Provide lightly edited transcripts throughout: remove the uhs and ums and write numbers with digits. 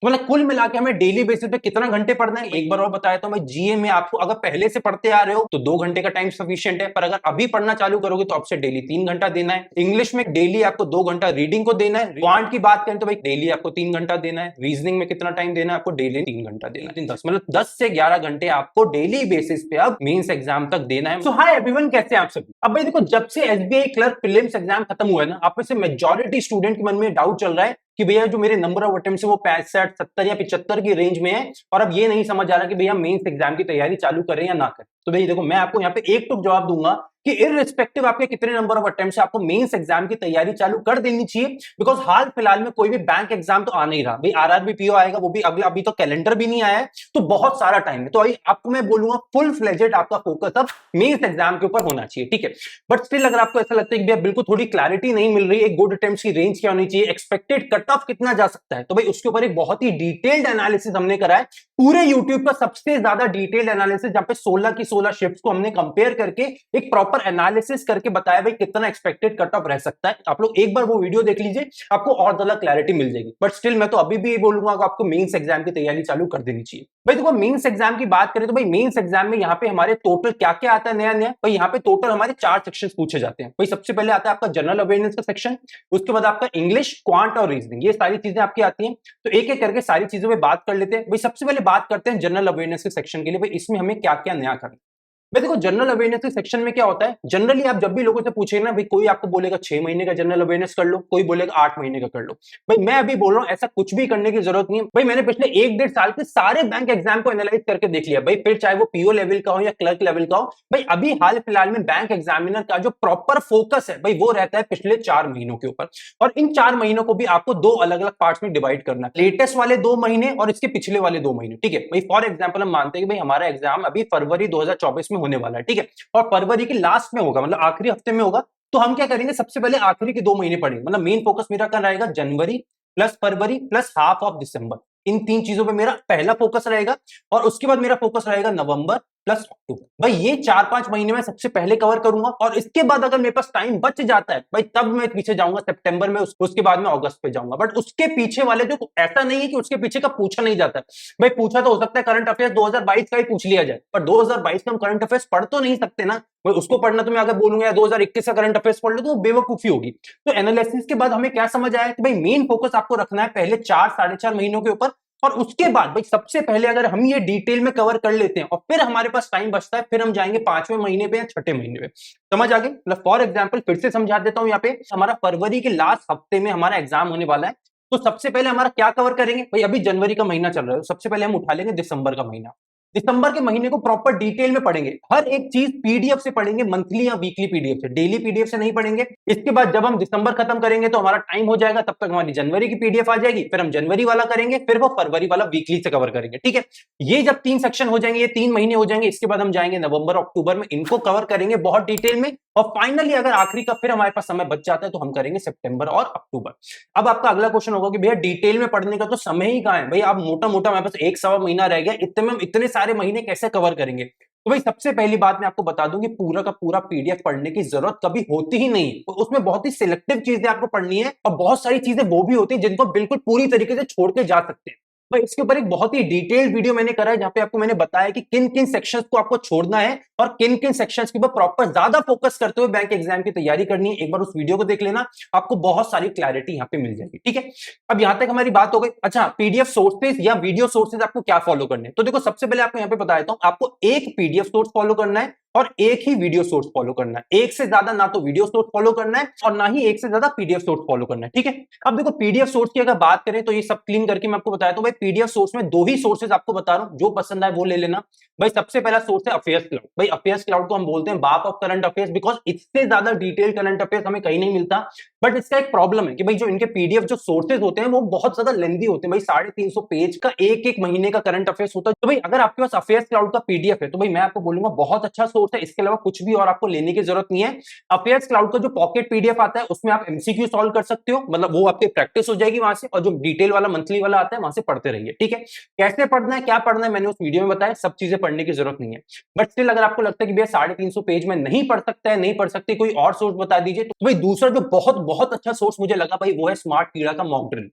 तो मतलब कुल मिला के हमें डेली बेसिस पे कितना घंटे पढ़ना है एक बार और बताया तो मैं जीए में आपको अगर पहले से पढ़ते आ रहे हो तो 2 घंटे का टाइम सफिशिएंट है, पर अगर अभी पढ़ना चालू करोगे तो आपसे डेली 3 घंटा देना है। इंग्लिश में डेली आपको 2 घंटा रीडिंग को देना है। क्वांट की बात करें तो भाई डेली आपको 3 घंटा देना है। रीजनिंग में कितना टाइम देना है आपको, डेली 3 घंटा देना है। 10 मतलब 10 से 11 घंटे आपको डेली बेसिस पे अब मेंस एग्जाम तक देना है। सो हाय एवरीवन, कैसे हैं आप सभी। अब भाई देखो, जब से एसबीआई क्लर्क प्रीलिम्स एग्जाम खत्म हुआ है ना, आप में से मेजॉरिटी स्टूडेंट के मन में डाउट चल रहा है कि भैया जो मेरे नंबर ऑफ अटेम्प्ट है वो 65, 70 या 75 की रेंज में है, और अब ये नहीं समझ आ रहा कि भैया मेंस एग्जाम की तैयारी चालू करें या ना करें। तो भैया देखो, मैं आपको यहाँ पे एक टुक जवाब दूंगा कि इररिस्पेक्टिव आपके कितने नंबर ऑफ अटेम्प्ट है, आपको मेंस एग्जाम की तैयारी चालू कर देनी चाहिए। बिकॉज हाल फिलहाल में कोई भी बैंक एग्जाम तो आ नहीं रहा भाई, आरआरबी पीओ आएगा, वो भी अगला, अभी तो कैलेंडर भी नहीं आया है, तो बहुत सारा टाइम है। तो आपको मैं बोलूंगा फुल फ्लेजेड आपका फोकस अब मेंस एग्जाम के ऊपर होना चाहिए, ठीक है। बट स्टिल अगर आपको ऐसा लगता है कि भैया बिल्कुल थोड़ी क्लैरिटी नहीं मिल रही है, गुड अटेम्प्ट्स की रेंज क्या होनी चाहिए, एक्सपेक्टेड कट ऑफ कितना जा सकता है, तो भाई उसके ऊपर एक बहुत ही डिटेल्ड एनालिसिस हमने करा है। पूरे यूट्यूब का सबसे ज्यादा डिटेल्ड एनालिसिस, जहां पे 16 की 16 शिफ्ट्स को हमने कंपेयर करके एक प्रॉपर एनालिसिस करके बताया भाई कितना एक्सपेक्टेड कट ऑफ रह सकता है। आप लोग एक बार वो वीडियो देख लीजिए, आपको और ज्यादा क्लैरिटी मिल जाएगी। बट स्टिल मैं तो अभी भी ये बोलूंगा कि आपको मेंस एग्जाम की तैयारी चालू कर देनी चाहिए। भाई देखो, मेंस एग्जाम की बात करें तो भाई मेंस एग्जाम में यहाँ पे हमारे टोटल क्या क्या आता है नया नया। भाई यहाँ पे टोटल हमारे 4 सेक्शंस पूछे जाते हैं। भाई सबसे पहले आता है आपका जनरल अवेयरनेस का सेक्शन, उसके बाद आपका इंग्लिश, क्वांट और रीजनिंग, ये सारी चीजें आपकी आती हैं। तो एक एक करके सारी चीजों पे बात कर लेते हैं। भाई सबसे पहले बात करते हैं जनरल अवेयरनेस के सेक्शन के लिए, भाई इसमें हमें क्या क्या नया करना है। भाई देखो, जनरल अवेयरनेस के सेक्शन में क्या होता है, जनरली आप जब भी लोगों से पूछेंगे ना, भाई कोई आपको बोलेगा 6 महीने का जनरल अवेयरनेस कर लो, कोई बोलेगा 8 महीने का कर लो। भाई मैं अभी बोल रहा हूं ऐसा कुछ भी करने की जरूरत नहीं है। भाई मैंने पिछले 1 डेढ़ साल के सारे बैंक एग्जाम को एनालाइज करके देख लिया भाई, फिर चाहे वो पीओ लेवल का हो या क्लर्क लेवल का हो। भाई अभी हाल फिलहाल में बैंक एग्जामिनर का जो प्रॉपर फोकस है भाई वो रहता है पिछले 4 महीनों के ऊपर, और इन 4 महीनों को भी आपको 2 अलग अलग पार्ट्स में डिवाइड करना है, लेटेस्ट वाले 2 महीने और इसके पिछले वाले 2 महीने, ठीक है। भाई फॉर एग्जाम्पल हम मानते हैं कि भाई हमारा एग्जाम अभी फरवरी 2024 में होने वाला है, ठीक है, और फरवरी के लास्ट में होगा, मतलब आखिरी हफ्ते में होगा। तो हम क्या करेंगे, सबसे पहले आखिरी के 2 महीने पढ़ेंगे। मतलब मेन फोकस मेरा क्या रहेगा, जनवरी प्लस फरवरी प्लस हाफ ऑफ दिसंबर, इन 3 चीजों पे मेरा पहला फोकस रहेगा। और उसके बाद मेरा फोकस रहेगा नवंबर प्लस अक्टूबर। भाई ये 4-5 महीने में सबसे पहले कवर करूंगा, और इसके बाद अगर मेरे पास टाइम बच जाता है भाई तब मैं पीछे जाऊंगा सितंबर में, उसके बाद में अगस्त पे जाऊंगा। बट उसके पीछे वाले जो, ऐसा नहीं है कि उसके पीछे का पूछा नहीं जाता है। भाई पूछा तो हो सकता है करंट अफेयर्स 2022 का ही पूछ लिया जाए, पर 2022 का हम करंट अफेयर्स पढ़ तो नहीं सकते ना। भाई उसको पढ़ना तो मैं अगर बोलूंगा या 2021 का करंट अफेयर्स पढ़ लो तो बेवकूफी होगी। तो एनालिसिस के बाद हमें क्या समझ आया कि भाई मेन फोकस आपको रखना है पहले 4-4.5 महीनों के ऊपर, और उसके बाद भाई सबसे पहले अगर हम ये डिटेल में कवर कर लेते हैं और फिर हमारे पास टाइम बचता है, फिर हम जाएंगे 5वें महीने पे या 6ठे महीने पे। समझ आ गई। मतलब फॉर एग्जांपल फिर से समझा देता हूं, यहाँ पे हमारा फरवरी के लास्ट हफ्ते में हमारा एग्जाम होने वाला है। तो सबसे पहले हमारा क्या कवर करेंगे, भाई अभी जनवरी का महीना चल रहा है, सबसे पहले हम उठा लेंगे दिसंबर का महीना। दिसंबर के महीने को प्रॉपर डिटेल में पढ़ेंगे, हर एक चीज पीडीएफ से पढ़ेंगे, मंथली या वीकली पीडीएफ से, डेली पीडीएफ से नहीं पढ़ेंगे। इसके बाद जब हम दिसंबर खत्म करेंगे तो हमारा टाइम हो जाएगा, तब तक हमारी जनवरी की पीडीएफ आ जाएगी, फिर हम जनवरी वाला करेंगे, फिर वो फरवरी वाला वीकली से कवर करेंगे, ठीक है। ये जब 3 सेक्शन हो जाएंगे, ये 3 महीने हो जाएंगे, इसके बाद हम जाएंगे नवंबर अक्टूबर में, इनको कवर करेंगे बहुत डिटेल में, और फाइनली अगर आखिरी का फिर हमारे पास समय बच जाता है तो हम करेंगे सितंबर और अक्टूबर। अब आपका अगला क्वेश्चन होगा कि भैया डिटेल में पढ़ने का तो समय ही कहां है, भाई आप मोटा मोटा हमारे पास 1 सवा महीना रह गया, इतने में हम इतने सारे महीने कैसे कवर करेंगे। तो भाई सबसे पहली बात मैं आपको बता दूं कि पूरा का पूरा पीडीएफ पढ़ने की जरूरत कभी होती ही नहीं है। उसमें बहुत ही सिलेक्टिव चीजें आपको पढ़नी है, और बहुत सारी चीजें वो भी होती है जिनको बिल्कुल पूरी तरीके से छोड़ के जा सकते हैं। भाई इसके ऊपर एक बहुत ही डिटेल्ड वीडियो मैंने करा है, जहां पे आपको मैंने बताया कि किन किन सेक्शंस को आपको छोड़ना है और किन किन सेक्शंस के ऊपर प्रॉपर ज्यादा फोकस करते हुए बैंक एग्जाम की तैयारी करनी है। एक बार उस वीडियो को देख लेना, आपको बहुत सारी क्लैरिटी यहां पे मिल जाएगी, ठीक है। अब यहां तक हमारी बात हो गई। अच्छा, पीडीएफ सोर्सेज या वीडियो सोर्सेज आपको क्या फॉलो करने हैं, तो देखो सबसे पहले आपको यहां पे बता देता हूं, आपको एक पीडीएफ सोर्स फॉलो करना है और एक ही वीडियो सोर्स फॉलो करना है। एक से ज्यादा ना तो वीडियो सोर्स फॉलो करना है और ना ही एक से ज्यादा पीडीएफ सोर्स फॉलो करना है, ठीक है। अब देखो पीडीएफ सोर्स की अगर बात करें तो ये सब क्लीन करके मैं आपको बताया तो भाई पीडीएफ सोर्स में 2 ही सोर्सेज आपको बता रहा हूं, जो पसंद आए वो ले लेना। भाई सबसे पहला सोर्स है अफेयर्स क्लाउड। भाई अफेयर्स क्लाउड को हम बोलते हैं बाप ऑफ करंट अफेयर्स, बिकॉज इससे ज्यादा डिटेल करंट अफेयर्स हमें कहीं नहीं मिलता। बट इसका एक प्रॉब्लम है कि भाई जो इनके पीडीएफ जो सोर्सेज होते हैं वो बहुत ज्यादा लेंदी होते हैं। भाई 350 पेज का एक एक महीने का करंट अफेयर्स होता है। तो भाई अगर आपके पास अफेयर्स क्लाउड का पीडीएफ है तो भाई मैं आपको बोलूंगा बहुत अच्छा सोर्स है, इसके अलावा कुछ भी और आपको लेने की जरूरत नहीं है। अफेयर्स क्लाउड का जो पॉकेट पीडीएफ आता है उसमें आप एमसीक्यू सॉल्व कर सकते हो, मतलब वो आपकी प्रैक्टिस हो जाएगी वहां से, और जो डिटेल वाला मंथली वाला आता है वहां से पढ़ते रहिए, ठीक है। कैसे पढ़ना है, क्या पढ़ना है, मैंने उस वीडियो में बताया, सब चीजें पढ़ने की जरूरत नहीं है। बट स्टिल अगर आपको लगता है कि भैया 350 पेज में नहीं पढ़ सकता है, नहीं पढ़ सकते, कोई और सोर्स बता दीजिए, तो भाई दूसरा जो बहुत बहुत अच्छा सोर्स मुझे लगा भाई वो है स्मार्ट कीड़ा का मॉक ड्रिल।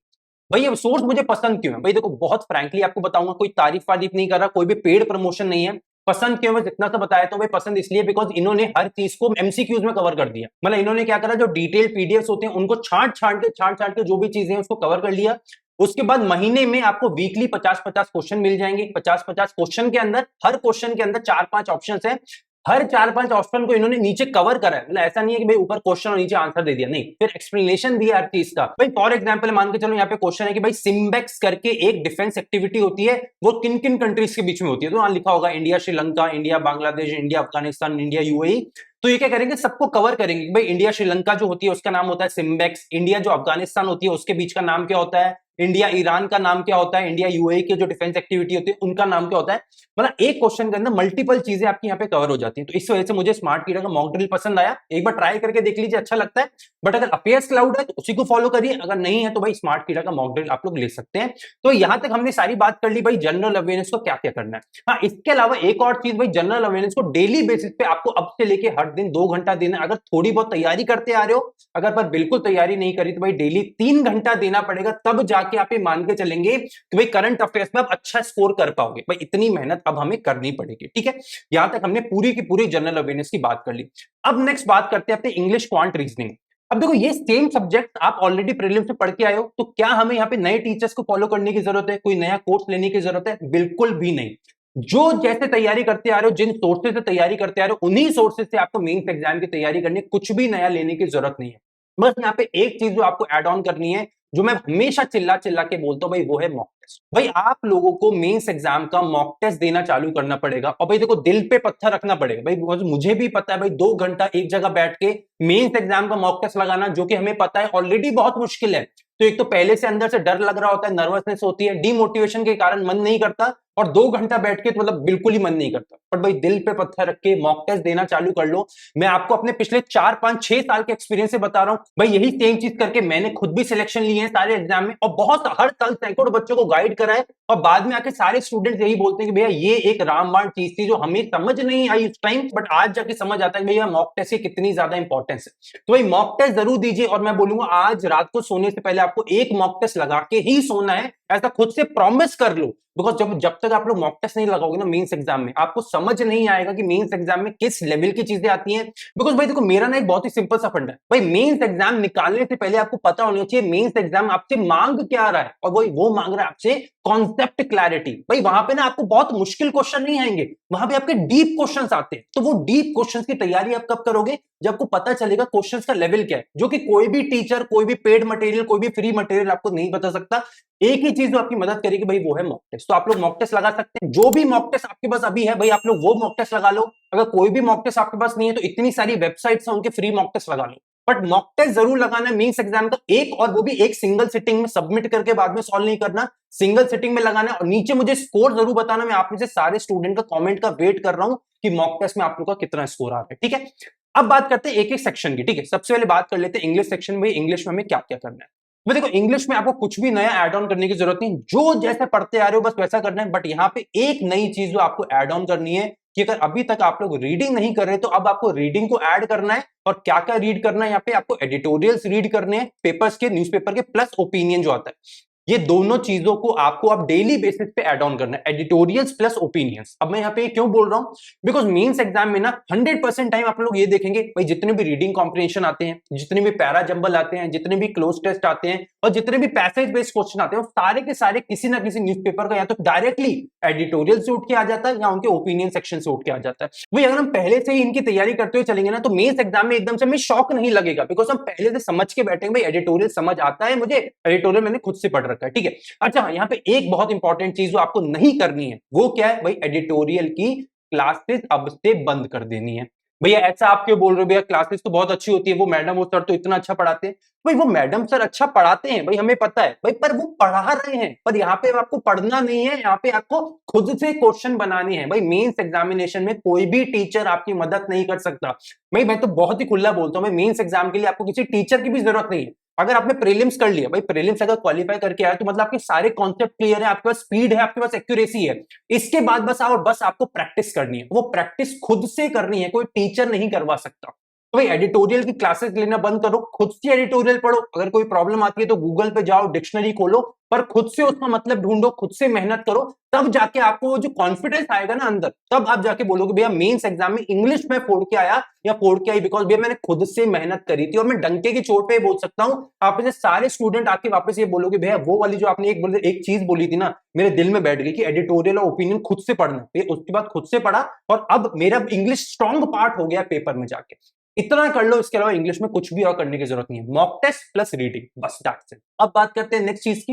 भाई ये सोर्स मुझे पसंद क्यों है? भाई देखो बहुत फ्रैंकली आपको बताऊंगा, कोई तारीफ वारीफ नहीं कर रहा, कोई भी पेड प्रमोशन नहीं है। पसंद क्यों? मैं जितना सा बताया था भाई, पसंद इसलिए बिकॉज इन्होंने हर चीज को एमसीक्यूज में कवर कर दिया। मतलब इन्होंने क्या करा, जो डिटेल पीडीएफ होते हैं उनको छांट छांट के जो भी चीजें हैं उसको कवर कर लिया। उसके बाद महीने में आपको वीकली 50-50 क्वेश्चन मिल जाएंगे। 50-50 क्वेश्चन के अंदर, हर क्वेश्चन के अंदर 4-5 ऑप्शन है। हर 4-5 ऑप्शन को इन्होंने नीचे कवर करा है। मतलब ऐसा नहीं है कि भाई ऊपर क्वेश्चन और नीचे आंसर दे दिया, नहीं, फिर एक्सप्लेनेशन दिया हर चीज का। भाई फॉर एग्जांपल मान के चलो यहाँ पे क्वेश्चन है कि भाई सिम्बेक्स करके एक डिफेंस एक्टिविटी होती है, वो किन किन कंट्रीज के बीच में होती है। तो वहां लिखा होगा India Sri Lanka, India Bangladesh, India Afghanistan, India UAE. तो ये क्या करेंगे, सबको कवर करेंगे। भाई इंडिया श्रीलंका जो होती है उसका नाम होता है सिम्बेक्स, इंडिया जो अफगानिस्तान होती है उसके बीच का नाम क्या होता है, इंडिया ईरान का नाम क्या होता है, इंडिया यूएई के जो डिफेंस एक्टिविटी होती है उनका नाम क्या होता है। मतलब एक क्वेश्चन के अंदर मल्टीपल चीजें आपकी यहाँ पे कवर हो जाती हैं। तो इस वजह से मुझे स्मार्ट कीड़ा का मॉक ड्रिल पसंद आया। एक बार ट्राई करके देख लीजिए, अच्छा लगता है। बट अगर अपेयर्स क्लाउड है तो उसी को फॉलो करिए, अगर नहीं है तो भाई स्मार्ट कीड़ा का मॉक ड्रिल आप लोग ले सकते हैं। तो यहां तक हमने सारी बात कर ली भाई जनरल अवेयरनेस को क्या क्या करना है। हाँ, इसके अलावा एक और चीज भाई, जनरल अवेयरनेस को डेली बेसिस पे आपको अब से लेके हर दिन 2 घंटा देना। अगर थोड़ी बहुत तैयारी करते आ रहे हो, अगर पर बिल्कुल तैयारी नहीं करी तो भाई डेली 3 घंटा देना पड़ेगा, तब जाके आप ये मान के चलेंगे कि भाई करंट अफेयर्स में आप अच्छा स्कोर कर पाओगे। भाई इतनी मेहनत अब हमें करनी पड़ेगी, ठीक है। यहां तक हमने पूरी की पूरी जनरल अवेयरनेस की बात कर ली। अब नेक्स्ट बात करते हैं अपने इंग्लिश क्वांट रीजनिंग। अब देखो ये सेम सब्जेक्ट आप ऑलरेडी प्रीलिम्स में पढ़ के आए हो, तो क्या हमें यहाँ पे नए टीचर्स को फॉलो करने की जरूरत है, कोई नया कोर्स लेने की जरूरत है? बिल्कुल भी नहीं। जो जैसे तैयारी करते आ रहे हो, जिन सोर्सेज से तैयारी करते आ रहे हो, उन्हीं सोर्सेज से आपको मेंस एग्जाम की तैयारी करनी है। कुछ भी नया लेने की जरूरत नहीं है। बस यहाँ पे एक चीज जो आपको ऐड ऑन करनी है, जो मैं हमेशा चिल्ला चिल्ला के बोलता हूं भाई, वो है मॉक टेस्ट। भाई आप लोगों को मेंस एग्जाम का मॉक टेस्ट देना चालू करना पड़ेगा। और भाई देखो दिल पे पत्थर रखना पड़ेगा भाई, मुझे भी पता है भाई 2 घंटा एक जगह बैठ के मेंस एग्जाम का मॉक टेस्ट लगाना, जो कि हमें पता है ऑलरेडी बहुत मुश्किल है। तो एक तो पहले से अंदर से डर लग रहा होता है, नर्वसनेस होती है, डीमोटिवेशन के कारण मन नहीं करता, और 2 घंटा बैठ के तो मतलब बिल्कुल ही मन नहीं करता। पर भाई दिल पे पत्थर रख के मॉक टेस्ट देना चालू कर लो। मैं आपको अपने पिछले 4-5-6 साल के एक्सपीरियंस से बता रहा हूं भाई, यही सेम चीज करके मैंने खुद भी सिलेक्शन लिए हैं सारे एग्जाम में, और बहुत हर साल सैकड़ों बच्चों को गाइड करा है। और बाद में आके सारे स्टूडेंट्स यही बोलते हैं कि भैया ये एक रामबाण चीज थी जो हमें समझ नहीं आई उस टाइम, बट आज जाके समझ आता है भैया मॉक टेस्ट की कितनी ज्यादा इंपॉर्टेंस है। तो भाई मॉक टेस्ट जरूर दीजिए, और मैं बोलूंगा आज रात को सोने से पहले आपको एक मॉक टेस्ट लगा के ही सोना है, ऐसा खुद से प्रॉमिस कर लो। बिकॉज जब तक आप लोग मॉक टेस्ट नहीं लगाओगे ना मेंस एग्जाम में, आपको समझ नहीं आएगा कि मेंस एग्जाम में किस लेवल की चीजें आती हैं। बिकॉज भाई देखो मेरा ना एक बहुत ही सिंपल सा फंडा है भाई, मेंस एग्जाम निकालने से पहले आपको पता होना चाहिए मेंस एग्जाम आपसे मांग क्या रहा है, और वो मांग रहा है आपसे कॉन्सेप्ट क्लैरिटी। भाई वहां पे ना आपको बहुत मुश्किल क्वेश्चन नहीं आएंगे, वहां पे आपके डीप क्वेश्चंस आते हैं। तो वो डीप क्वेश्चंस की तैयारी आप कब करोगे, जब आपको पता चलेगा क्वेश्चंस का लेवल क्या है, जो कि कोई भी टीचर, कोई भी पेड मटेरियल, कोई भी फ्री मटेरियल आपको नहीं बता सकता। एक ही चीज जो आपकी मदद करेगी भाई, वो है मॉक टेस्ट। तो आप लोग मॉक टेस्ट लगा सकते हैं, जो भी मॉक टेस्ट आपके पास अभी है भाई आप लोग वो मॉक टेस्ट लगा लो। अगर कोई भी मॉक टेस्ट आपके पास नहीं है तो इतनी सारी वेबसाइट्स हैं, उनके फ्री मॉक टेस्ट लगा लो। बट मॉक टेस्ट जरूर लगाना है मेंस एग्जाम का, एक, और वो भी एक सिंगल सिटिंग में सबमिट करके बाद में सॉल्व नहीं करना, सिंगल सिटिंग में लगाना है। और नीचे मुझे स्कोर जरूर बताना, मैं आप में से सारे स्टूडेंट का कमेंट का वेट कर रहा हूं कि मॉक टेस्ट में आप लोग का कितना स्कोर आ रहा है, ठीक है। अब बात करते हैं एक एक सेक्शन की, ठीक है। सबसे पहले बात कर लेते हैं इंग्लिश सेक्शन में, इंग्लिश में हमें क्या क्या करना है। मैं देखो इंग्लिश में आपको कुछ भी नया ऐड ऑन करने की जरूरत नहीं, जो जैसे पढ़ते आ रहे हो बस वैसा करना है। बट यहाँ पे एक नई चीज जो आपको ऐड ऑन करनी है कि अगर अभी तक आप लोग रीडिंग नहीं कर रहे तो अब आपको रीडिंग को ऐड करना है। और क्या क्या रीड करना है, यहाँ पे आपको एडिटोरियल्स रीड करने हैं, पेपर्स के, न्यूज़पेपर के, प्लस ओपिनियन जो आता है। ये दोनों चीजों को आपको अब डेली बेसिस पे ऐड ऑन करना है, एडिटोरियल्स प्लस ओपिनियंस। अब मैं यहाँ पे क्यों बोल रहा हूँ, बिकॉज मेंस एग्जाम में ना 100% टाइम आप लोग ये देखेंगे भाई, जितने भी रीडिंग कॉम्प्रिहेंशन आते हैं, जितने भी पैरा जंबल आते हैं, जितने भी क्लोज टेस्ट आते हैं, और जितने भी पैसेज बेस्ड क्वेश्चन आते हैं, वो सारे के सारे किसी ना किसी न्यूज़पेपर का या तो डायरेक्टली एडिटोरियल से उठ के आ जाता है या उनके ओपिनियन सेक्शन से उठ के आ जाता है। वही अगर हम पहले से ही इनकी तैयारी करते हुए चलेंगे ना तो मेंस एग्जाम में एकदम से हमें शॉक नहीं लगेगा, बिकॉज हम पहले से समझ के बैठेंगे भाई एडिटोरियल समझ आता है मुझे, एडिटोरियल मैंने खुद से पढ़ रखा है, ठीक है। अच्छा, यहाँ पे एक बहुत इंपॉर्टेंट चीज जो आपको नहीं करनी है वो क्या है भाई, एडिटोरियल की क्लासेस अब से बंद कर देनी है। भैया ऐसा आप क्यों बोल रहे हो, भैया क्लासेस तो बहुत अच्छी होती है, वो मैडम वो सर तो इतना अच्छा पढ़ाते हैं। भाई वो मैडम सर अच्छा पढ़ाते हैं भाई, हमें पता है भाई, पर वो पढ़ा रहे हैं, पर यहाँ पे आपको पढ़ना नहीं है, यहाँ पे आपको खुद से क्वेश्चन बनाने हैं। भाई मेंस एग्जामिनेशन में कोई भी टीचर आपकी मदद नहीं कर सकता। भाई मैं तो बहुत ही खुला बोलता हूँ, मेंस एग्जाम के लिए आपको किसी टीचर की भी जरूरत नहीं है। अगर आपने प्रीलिम्स कर लिया भाई, प्रीलिम्स अगर क्वालिफाई करके आया तो मतलब आपके सारे कॉन्सेप्ट क्लियर है, आपके पास स्पीड है, आपके पास एक्यूरेसी है। इसके बाद बस आओ, बस आपको प्रैक्टिस करनी है, वो प्रैक्टिस खुद से करनी है, कोई टीचर नहीं करवा सकता। तो भाई एडिटोरियल की क्लासेस लेना बंद करो, खुद से एडिटोरियल पढ़ो। अगर कोई प्रॉब्लम आती है तो गूगल पे जाओ, डिक्शनरी खोलो, पर खुद से उसका मतलब ढूंढो, खुद से मेहनत करो, तब जाके आपको वो जो कॉन्फिडेंस आएगा ना अंदर, तब आप जाके बोलोगे भैया मेंस एग्जाम में इंग्लिश में फोड़ के आया या फोड़ के आई बिकॉज भैया मैंने खुद से मेहनत करी थी। और मैं डंके की चोट पे बोल सकता हूं, आप में से सारे स्टूडेंट आके वापस ये बोलोगे भैया वो वाली जो आपने एक चीज बोली थी ना, मेरे दिल में बैठ गई कि एडिटोरियल और ओपिनियन खुद से पढ़ना। उसके बाद खुद से पढ़ा और अब मेरा इंग्लिश स्ट्रॉन्ग पार्ट हो गया पेपर में जाके। इतना कर लो, इसके अलावा इंग्लिश में कुछ भी और करने की जरूरत नहीं है। मॉक टेस्ट प्लस रीडिंग, बस दैट्स इट। अब बात करते हैं नेक्स्ट चीज की।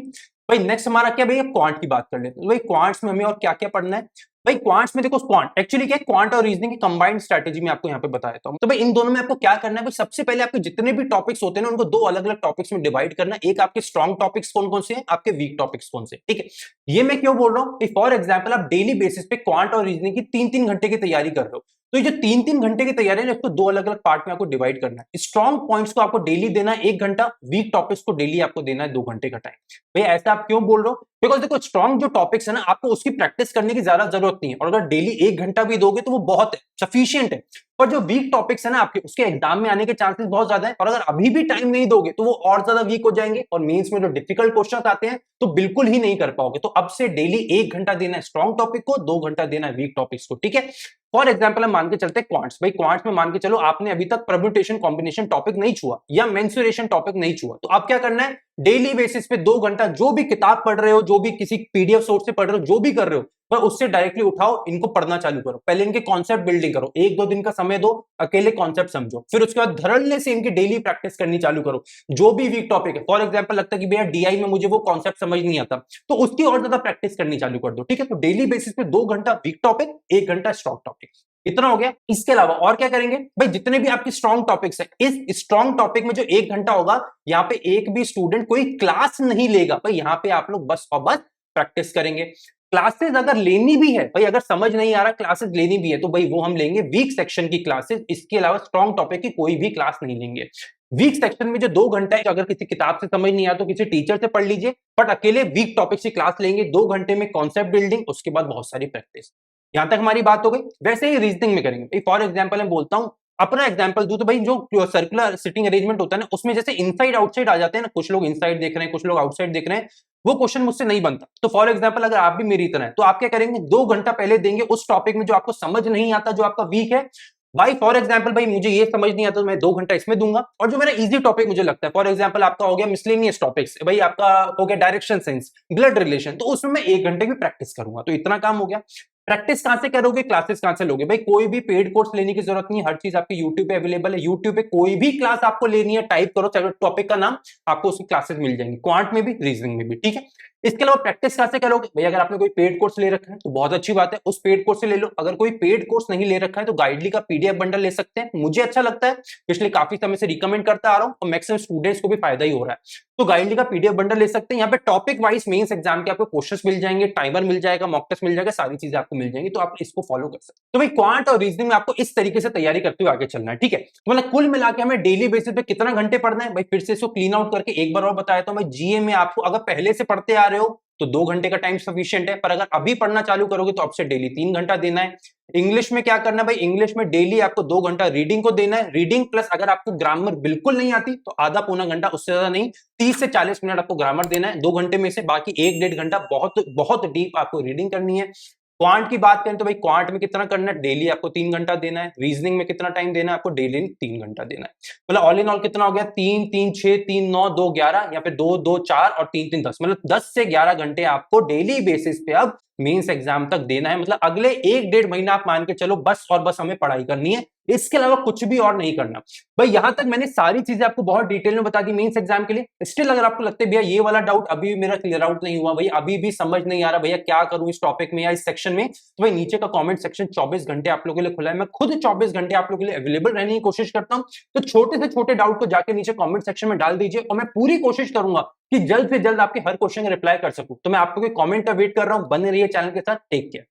भाई नेक्स्ट हमारा क्या, भाई क्वांट की बात कर लेते हैं। भाई क्वांट्स में हमें और क्या क्या पढ़ना है। भाई क्वांट्स में देखो, क्वांट एक्चुअली क्या है, क्वांट और रीजनिंग की कंबाइंड स्ट्रेटेजी में आपको यहाँ पे बता देता हूं। तो भाई इन दोनों में आपको क्या करना है, भाई सबसे पहले आपके जितने भी टॉपिक्स होते हैं ना, उनको दो अलग अलग टॉपिक्स में डिवाइड करना। एक आपके स्ट्रॉन्ग टॉपिक्स कौन कौन से हैं, आपके वीक टॉपिक्स कौन से, ठीक है। ये मैं क्यों बोल रहा हूँ, फॉर एग्जाम्पल आप डेली बेसिस पे क्वांट और रीजनिंग की 3-3 घंटे की तैयारी कर रहे हो, तो ये जो 3-3 घंटे की तैयारी है इसको दो अलग अलग पार्ट में आपको डिवाइड करना है। स्ट्रॉन्ग पॉइंट्स को आपको डेली देना है 1 घंटा, वीक टॉपिक्स को डेली आपको देना है 2 घंटे का टाइम। भैया ऐसा आप क्यों बोल रहे हो, बिकॉज देखो स्ट्रॉन्ग जो टॉपिक्स है ना, आपको उसकी प्रैक्टिस करने की ज्यादा जरूरत नहीं है, और अगर डेली 1 घंटा भी दोगे तो वो बहुत है, सफिशियंट है। पर जो वीक टॉपिक्स है ना आपके, उसके एग्जाम में आने के चांसेस बहुत ज्यादा है, और अगर अभी भी टाइम नहीं दोगे तो वो और ज्यादा वीक हो जाएंगे, और मेंस में जो डिफिकल्ट क्वेश्चन आते हैं तो बिल्कुल ही नहीं कर पाओगे। तो अब से डेली 1 घंटा देना है स्ट्रॉन्ग टॉपिक को, 2 घंटा देना है वीक टॉपिक्स को, ठीक है। फॉर एग्जाम्पल हम मान के चलते हैं क्वांट्स। भाई क्वांट्स में मान के चलो आपने अभी तक परम्यूटेशन कॉम्बिनेशन टॉपिक नहीं छुआ या मेंसुरेशन टॉपिक नहीं छुआ, तो आप क्या करना है, डेली बेसिस पे 2 घंटा जो भी किताब पढ़ रहे हो, जो भी किसी पीडीएफ सोर्स से पढ़ रहे हो, जो भी कर रहे हो, पर उससे डायरेक्टली उठाओ, इनको पढ़ना चालू करो। पहले इनके कॉन्सेप्ट बिल्डिंग करो, 1-2 दिन का समय दो, अकेले कॉन्सेप्ट समझो, फिर उसके बाद धड़ल्ले से इनकी डेली प्रैक्टिस करनी चालू करो। जो भी वीक टॉपिक है, फॉर एग्जाम्पल लगता है कि भैया डीआई में मुझे वो कॉन्सेप्ट समझ नहीं आता, तो उसकी और ज्यादा प्रैक्टिस करनी चालू कर दो, ठीक है। तो डेली बेसिस पे 2 घंटा वीक टॉपिक, 1 घंटा स्ट्रॉन्ग टॉपिक, इतना हो गया। इसके अलावा और क्या करेंगे, भाई जितने भी आपके स्ट्रॉन्ग टॉपिक्स है, इस स्ट्रॉन्ग टॉपिक में जो 1 घंटा होगा, यहाँ पे एक भी स्टूडेंट कोई क्लास नहीं लेगा। भाई यहाँ पे आप लोग बस और बस प्रैक्टिस करेंगे। क्लासेस अगर लेनी भी है, भाई अगर समझ नहीं आ रहा क्लासेस लेनी भी है, तो भाई वो हम लेंगे वीक सेक्शन की क्लासेस, इसके अलावा स्ट्रॉन्ग टॉपिक की कोई भी क्लास नहीं लेंगे। वीक सेक्शन में जो 2 घंटा है, अगर किसी किताब से समझ नहीं आया तो किसी टीचर से पढ़ लीजिए, बट अकेले वीक टॉपिक की क्लास लेंगे 2 घंटे में, कॉन्सेप्ट बिल्डिंग, उसके बाद बहुत सारी प्रैक्टिस। यहां तक हमारी बात हो गई। वैसे ही रीजनिंग में करेंगे। फॉर एग्जाम्पल मैं बोलता हूं, अपना एग्जाम्पल दूं तो भाई जो सर्कुलर सिटिंग अरेंजमेंट होता है ना, उसमें जैसे इनसाइड आउटसाइड आ जाते हैं ना, कुछ लोग इनसाइड देख रहे हैं, कुछ लोग आउटसाइड देख रहे हैं, वो क्वेश्चन मुझसे नहीं बनता। तो फॉर एग्जाम्पल अगर आप भी मेरी तरह है, तो आप क्या करेंगे, 2 घंटा पहले देंगे उस टॉपिक में जो आपको समझ नहीं आता, जो आपका वीक है। भाई फॉर एग्जाम्पल भाई मुझे ये समझ नहीं आता, तो मैं 2 घंटा इसमें दूंगा, और जो मेरा इजी टॉपिक मुझे लगता है, फॉर एग्जाम्पल आपका हो गया मिसलेनियस टॉपिक्स, भाई आपका हो गया डायरेक्शन सेंस, ब्लड रिलेशन, तो उसमें मैं 1 घंटे की प्रैक्टिस करूंगा। तो इतना काम हो गया। प्रैक्टिस कहां से करोगे, क्लासेस कहां से लोगे, भाई कोई भी पेड कोर्स लेने की जरूरत नहीं है, हर चीज आपकी यूट्यूब पे अवेलेबल है। यूट्यूब पे कोई भी क्लास आपको लेनी है, टाइप करो टॉपिक का नाम, आपको उसकी क्लासेस मिल जाएंगी, क्वांट में भी, रीजनिंग में भी, ठीक है। इसके अलावा प्रैक्टिस कहां से करोगे, भाई अगर आपने कोई पेड कोर्स ले रखा है तो बहुत अच्छी बात है, उस पेड कोर्स से ले लो। अगर कोई पेड कोर्स नहीं ले रखा है तो गाइडली का पीडीएफ बंडल ले सकते हैं, मुझे अच्छा लगता है, पिछले काफी समय से रिकमेंड करता आ रहा हूं, और मैक्सिमम स्टूडेंट्स को भी फायदा ही हो रहा है। तो गाइडली का पीडीएफ बंडल ले सकते हैं। यहाँ पे टॉपिक वाइज मेंस एग्जाम के आपको क्वेश्चंस मिल जाएंगे, टाइमर मिल जाएगा, मॉक टेस्ट मिल जाएगा, सारी चीजें आपको मिल जाएंगी, तो आप इसको फॉलो कर सकते हैं। तो भाई क्वांट और रीजनिंग में आपको इस तरीके से तैयारी करते हुए आगे चलना है, ठीक है। तो मतलब कुल मिला के हमें डेली बेसिस पे कितना घंटे पढ़ना है, भाई फिर से इसको क्लीन आउट करके एक बार और बताया तो मैं जीए में आपको अगर पहले से पढ़ते आ रहे हो तो 2 घंटे का टाइम सफिशिएंट है, पर अगर अभी पढ़ना चालू करोगे तो आपसे डेली 3 घंटा देना है। इंग्लिश में क्या करना है, भाई इंग्लिश में डेली आपको 2 घंटा रीडिंग को देना है, रीडिंग प्लस अगर आपको ग्रामर बिल्कुल नहीं आती तो आधा पौना घंटा, उससे ज्यादा नहीं, 30 से 40 मिनट आपको ग्रामर देना है 2 घंटे में से, बाकी 1-1.5 घंटा बहुत बहुत डीप आपको रीडिंग करनी है। क्वांट की बात करें तो भाई क्वांट में कितना करना है, डेली आपको 3 घंटा देना है। रीजनिंग में कितना टाइम देना है आपको, डेली 3 घंटा देना है। मतलब ऑल इन ऑल कितना हो गया, 3-3-6-3-9-2-11, या फिर 2-2-4 और 3-3-10, मतलब 10 से 11 घंटे आपको डेली बेसिस पे अब मेंस एग्जाम तक देना है। मतलब अगले 1-1.5 महीना आप मान के चलो बस और बस हमें पढ़ाई करनी है, इसके अलावा कुछ भी और नहीं करना। भाई यहां तक मैंने सारी चीजें आपको बहुत डिटेल में बता दी मेंस एग्जाम के लिए। स्टिल अगर आपको लगता है भैया ये वाला डाउट अभी मेरा क्लियर आउट नहीं हुआ, भैया अभी भी समझ नहीं आ रहा, भैया क्या करूं इस टॉपिक में या इस सेक्शन में, तो भाई नीचे का कमेंट सेक्शन 24 घंटे आप लोगों के लिए खुला है। मैं खुद 24 घंटे आप लोगों के लिए अवेलेबल रहने की कोशिश करता हूं। तो छोटे से छोटे डाउट को जाके नीचे कमेंट सेक्शन में डाल दीजिए, और मैं पूरी कोशिश करूंगा कि जल्द से जल्द आपके हर क्वेश्चन का रिप्लाई कर सकूं। तो मैं आपको कमेंट का वेट कर रहा हूं, बने रहिए चैनल के साथ। Take care.